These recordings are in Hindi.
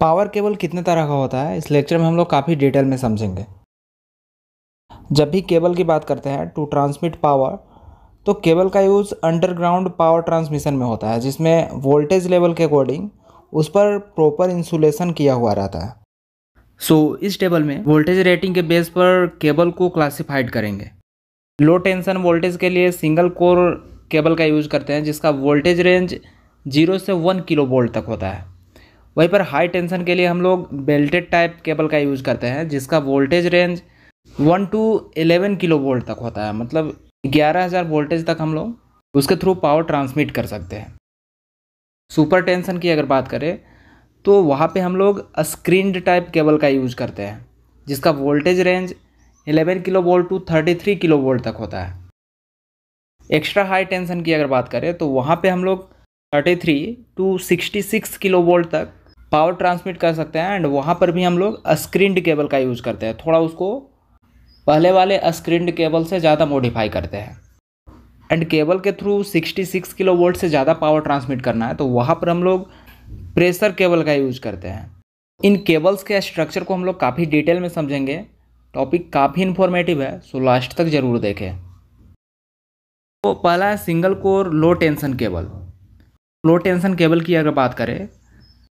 पावर केबल कितने तरह का होता है, इस लेक्चर में हम लोग काफ़ी डिटेल में समझेंगे। जब भी केबल की बात करते हैं टू ट्रांसमिट पावर, तो केबल का यूज़ अंडरग्राउंड पावर ट्रांसमिशन में होता है, जिसमें वोल्टेज लेवल के अकॉर्डिंग उस पर प्रॉपर इंसुलेशन किया हुआ रहता है। इस टेबल में वोल्टेज रेटिंग के बेस पर केबल को क्लासिफाइड करेंगे। लो टेंशन वोल्टेज के लिए सिंगल कोर केबल का यूज़ करते हैं, जिसका वोल्टेज रेंज 0 से 1 किलो वोल्ट तक होता है। वहीं पर हाई टेंशन के लिए हम लोग बेल्टेड टाइप केबल का यूज़ करते हैं, जिसका voltage range 1 to 11 kilo volt तक होता है, मतलब 11,000 वोल्टेज तक हम लोग उसके थ्रू पावर ट्रांसमिट कर सकते हैं। सुपर टेंशन की अगर बात करें तो वहाँ पे हम लोग स्क्रीन्ड टाइप केबल का यूज़ करते हैं, जिसका voltage range 11 kilo volt to 33 kilo volt तक होता है। एक्स्ट्रा हाई टेंशन की अगर बात करें तो वहाँ पे हम लोग 33 to 66 किलो वोल्ट तक पावर ट्रांसमिट कर सकते हैं, एंड वहाँ पर भी हम लोग स्क्रीन्ड केबल का यूज़ करते हैं। थोड़ा उसको पहले वाले स्क्रीन्ड केबल से ज़्यादा मॉडिफाई करते हैं, एंड केबल के थ्रू 66 किलो वोल्ट से ज़्यादा पावर ट्रांसमिट करना है तो वहाँ पर हम लोग प्रेशर केबल का यूज़ करते हैं। इन केबल्स के स्ट्रक्चर को हम लोग काफ़ी डिटेल में समझेंगे। टॉपिक काफ़ी इन्फॉर्मेटिव है, सो लास्ट तक ज़रूर देखें। तो पहला है सिंगल कोर लो टेंशन केबल। लो टेंशन केबल की अगर बात करें,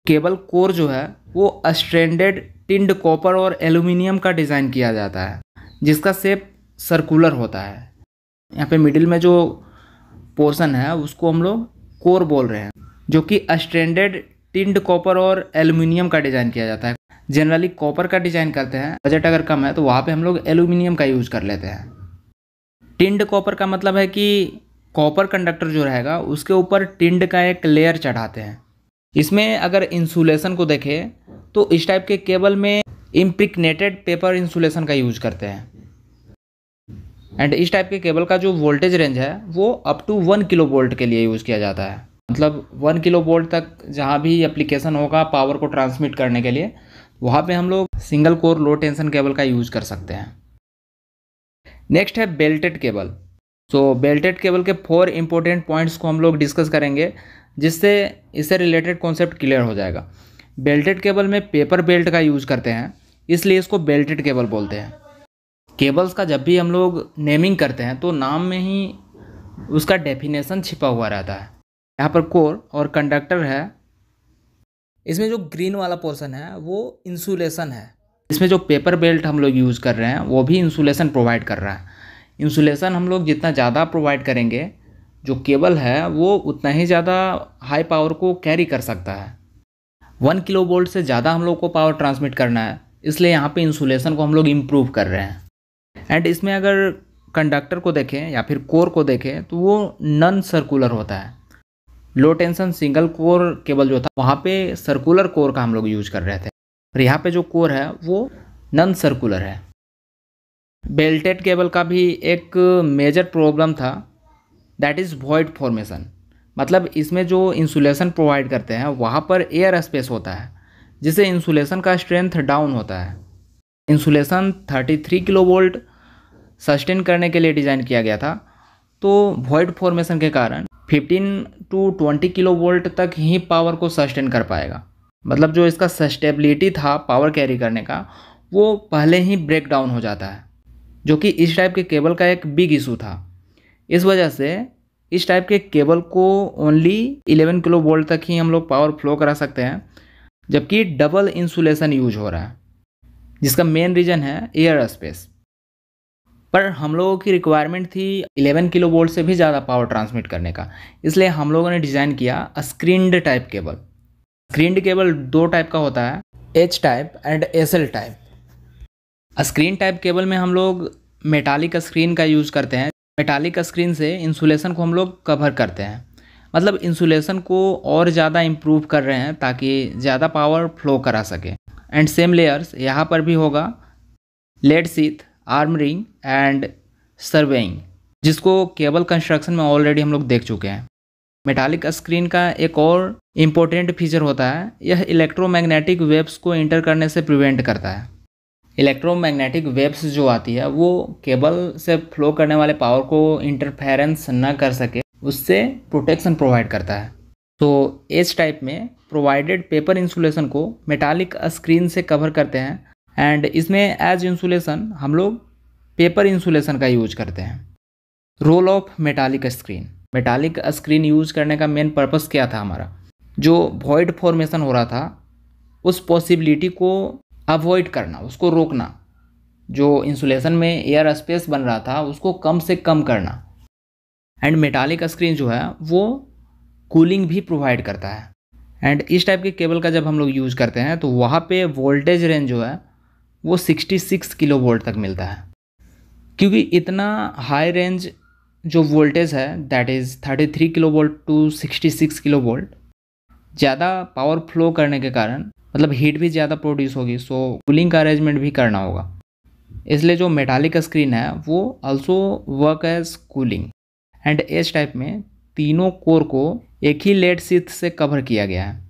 केबल कोर जो है वो स्ट्रैंडेड टिन्ड कॉपर और एल्यूमिनियम का डिज़ाइन किया जाता है, जिसका शेप सर्कुलर होता है। यहाँ पे मिडिल में जो पोर्शन है उसको हम लोग कोर बोल रहे हैं, जो कि स्ट्रैंडेड टिन्ड कॉपर और एल्यूमिनियम का डिज़ाइन किया जाता है। जनरली कॉपर का डिज़ाइन करते हैं, बजट अगर कम है तो वहाँ पे हम लोग एल्यूमिनियम का यूज़ कर लेते हैं। टिन्ड कॉपर का मतलब है कि कॉपर कंडक्टर जो रहेगा उसके ऊपर टिन्ड का एक लेयर चढ़ाते हैं। इसमें अगर इंसुलेशन को देखें तो इस टाइप के केबल में इम्प्रिग्नेटेड पेपर इंसुलेशन का यूज़ करते हैं, एंड इस टाइप के केबल का जो वोल्टेज रेंज है वो अप टू 1 किलो वोल्ट के लिए यूज़ किया जाता है। मतलब 1 किलो वोल्ट तक जहाँ भी एप्लीकेशन होगा पावर को ट्रांसमिट करने के लिए, वहाँ पे हम लोग सिंगल कोर लो टेंशन केबल का यूज़ कर सकते हैं। नेक्स्ट है बेल्टेड केबल। बेल्टेड केबल के 4 इंपॉर्टेंट पॉइंट्स को हम लोग डिस्कस करेंगे, जिससे इससे रिलेटेड कॉन्सेप्ट क्लियर हो जाएगा। बेल्टेड केबल में पेपर बेल्ट का यूज़ करते हैं, इसलिए इसको बेल्टेड केबल बोलते हैं। केबल्स का जब भी हम लोग नेमिंग करते हैं तो नाम में ही उसका डेफिनेशन छिपा हुआ रहता है। यहाँ पर कोर और कंडक्टर है, इसमें जो ग्रीन वाला पोर्शन है वो इंसुलेशन है। इसमें जो पेपर बेल्ट हम लोग यूज़ कर रहे हैं वो भी इंसुलेशन प्रोवाइड कर रहा है। इंसुलेशन हम लोग जितना ज़्यादा प्रोवाइड करेंगे, जो केबल है वो उतना ही ज़्यादा हाई पावर को कैरी कर सकता है। 1 किलो वोल्ट से ज़्यादा हम लोग को पावर ट्रांसमिट करना है, इसलिए यहाँ पे इंसुलेशन को हम लोग इम्प्रूव कर रहे हैं। एंड इसमें अगर कंडक्टर को देखें या फिर कोर को देखें तो वो नॉन सर्कुलर होता है। लो टेंशन सिंगल कोर केबल जो था वहाँ पे सर्कुलर कोर का हम लोग यूज कर रहे थे, और यहाँ पे जो कोर है वो नॉन सर्कुलर है। बेल्टेड केबल का भी एक मेजर प्रॉब्लम था, दैट इज़ वॉइड फॉर्मेशन। मतलब इसमें जो इंसुलेशन प्रोवाइड करते हैं वहाँ पर एयर स्पेस होता है, जिससे इंसुलेशन का स्ट्रेंथ डाउन होता है। इंसुलेशन 33 किलो वोल्ट सस्टेन करने के लिए डिज़ाइन किया गया था, तो वॉइड फॉर्मेशन के कारण 15 to 20 किलो वोल्ट तक ही पावर को सस्टेन कर पाएगा। मतलब जो इसका सस्टेबिलिटी था पावर कैरी करने का वो पहले ही ब्रेक डाउन हो जाता है, जो कि इस टाइप के केबल का एक बिग इशू था। इस वजह से इस टाइप के केबल को ओनली 11 किलो वोल्ट तक ही हम लोग पावर फ्लो करा सकते हैं, जबकि डबल इंसुलेशन यूज हो रहा है, जिसका मेन रीज़न है एयर स्पेस। पर हम लोगों की रिक्वायरमेंट थी 11 किलो वोल्ट से भी ज़्यादा पावर ट्रांसमिट करने का, इसलिए हम लोगों ने डिज़ाइन किया screened type cable. Screened cable 2 type का होता है, H type and SL type. Screen type cable में हम लोग मेटालिक स्क्रीन का यूज़ करते हैं। मेटालिक स्क्रीन से इंसुलेशन को हम लोग कवर करते हैं, मतलब इंसुलेशन को और ज़्यादा इम्प्रूव कर रहे हैं ताकि ज़्यादा पावर फ्लो करा सके। एंड सेम लेयर्स यहाँ पर भी होगा, lead sheath, armouring and serving, जिसको केबल कंस्ट्रक्शन में ऑलरेडी हम लोग देख चुके हैं। मेटालिक स्क्रीन का एक और इम्पोर्टेंट फीचर होता है, यह इलेक्ट्रोमैग्नेटिक वेव्स को इंटर करने से प्रिवेंट करता है। इलेक्ट्रोमैग्नेटिक वेव्स जो आती है वो केबल से फ्लो करने वाले पावर को इंटरफेरेंस न कर सके, उससे प्रोटेक्शन प्रोवाइड करता है। तो एच टाइप में प्रोवाइडेड पेपर इंसुलेशन को मेटालिक स्क्रीन से कवर करते हैं एंड इसमें एज इंसुलेशन हम लोग पेपर इंसुलेशन का यूज करते हैं। Role of metallic screen use करने का मेन पर्पस क्या था हमारा, जो वॉइड फॉर्मेशन हो रहा था उस पॉसिबिलिटी को अवॉइड करना, उसको रोकना, जो इंसुलेशन में एयर स्पेस बन रहा था उसको कम से कम करना। एंड मेटालिक स्क्रीन जो है वो कूलिंग भी प्रोवाइड करता है। एंड इस टाइप के केबल का जब हम लोग यूज़ करते हैं तो वहाँ पे वोल्टेज रेंज जो है वो 66 किलो वोल्ट तक मिलता है, क्योंकि इतना हाई रेंज जो वोल्टेज है that is 33 kilo volt to 66 kilo volt, ज़्यादा पावर फ्लो करने के कारण मतलब हीट भी ज़्यादा प्रोड्यूस होगी, सो कूलिंग का अरेंजमेंट भी करना होगा। इसलिए जो मेटालिक स्क्रीन है वो also work as cooling. And H type में तीनों कोर को एक ही लेड शीथ से कवर किया गया है।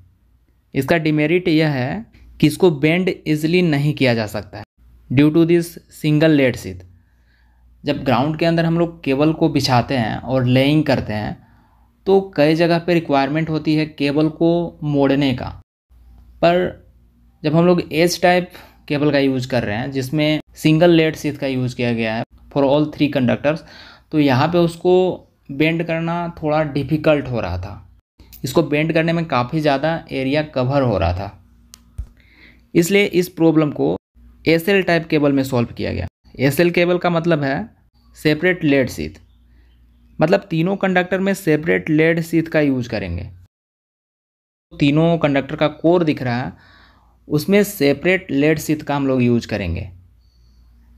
इसका डिमेरिट यह है कि इसको बेंड इजीली नहीं किया जा सकता है due to this single lead sheath. जब ग्राउंड के अंदर हम लोग केबल को बिछाते हैं और लेइंग करते हैं तो कई जगह पे रिक्वायरमेंट होती है केबल को मोड़ने का, पर जब हम लोग एच टाइप केबल का यूज़ कर रहे हैं जिसमें सिंगल लेड शीथ का यूज़ किया गया है फॉर ऑल 3 कंडक्टर्स, तो यहाँ पे उसको बेंड करना थोड़ा डिफ़िकल्ट हो रहा था। इसको बेंड करने में काफ़ी ज़्यादा एरिया कवर हो रहा था, इसलिए इस प्रॉब्लम को एसएल टाइप केबल में सॉल्व किया गया। एसएल केबल का मतलब है सेपरेट लेड शीथ, मतलब तीनों कंडक्टर में सेपरेट लेड शीथ का यूज करेंगे। तीनों कंडक्टर का कोर दिख रहा है उसमें सेपरेट लेड शीथ का हम लोग यूज करेंगे।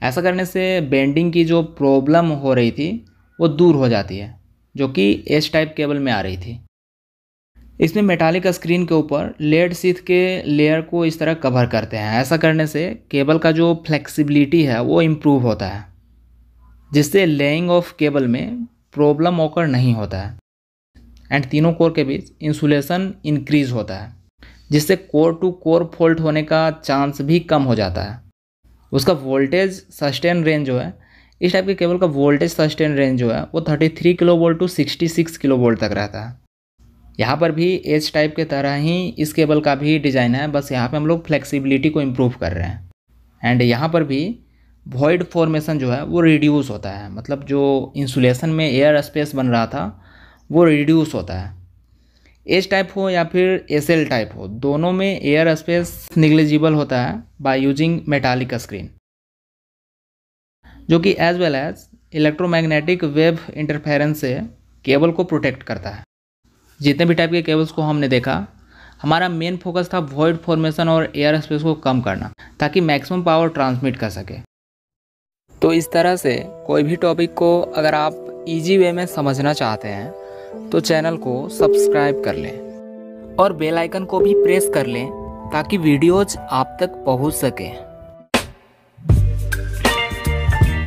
ऐसा करने से बेंडिंग की जो प्रॉब्लम हो रही थी वो दूर हो जाती है, जो कि एच टाइप केबल में आ रही थी। इसमें मेटालिक स्क्रीन के ऊपर लेड शीथ के लेयर को इस तरह कवर करते हैं। ऐसा करने से केबल का जो फ्लेक्सिबिलिटी है वो इम्प्रूव होता है, जिससे लेइंग ऑफ केबल में प्रॉब्लम ऑकर नहीं होता है। एंड तीनों कोर के बीच इंसुलेशन इंक्रीज होता है, जिससे कोर टू कोर फॉल्ट होने का चांस भी कम हो जाता है। उसका वोल्टेज सस्टेन रेंज जो है, इस टाइप के केबल का वोल्टेज सस्टेन रेंज जो है वो 33 kilo volt to 66 kilo volt तक रहता है। यहाँ पर भी एच टाइप के तरह ही इस केबल का भी डिज़ाइन है, बस यहाँ पे हम लोग फ्लेक्सिबिलिटी को इम्प्रूव कर रहे हैं। एंड यहाँ पर भी वॉइड फॉर्मेशन जो है वो रिड्यूस होता है, मतलब जो इंसुलेशन में एयर स्पेस बन रहा था वो रिड्यूस होता है। एच टाइप हो या फिर एसएल टाइप हो, दोनों में एयर स्पेस निग्लिजिबल होता है बाय यूजिंग मेटालिक स्क्रीन, जो कि as well as electromagnetic wave interference से केबल को प्रोटेक्ट करता है। जितने भी टाइप के केबल्स को हमने देखा, हमारा मेन फोकस था वॉइड फॉर्मेशन और एयर स्पेस को कम करना, ताकि मैक्सिमम पावर ट्रांसमिट कर सके। तो इस तरह से कोई भी टॉपिक को अगर आप इजी वे में समझना चाहते हैं तो चैनल को सब्सक्राइब कर लें और बेल आइकन को भी प्रेस कर लें ताकि वीडियोज आप तक पहुंच सके।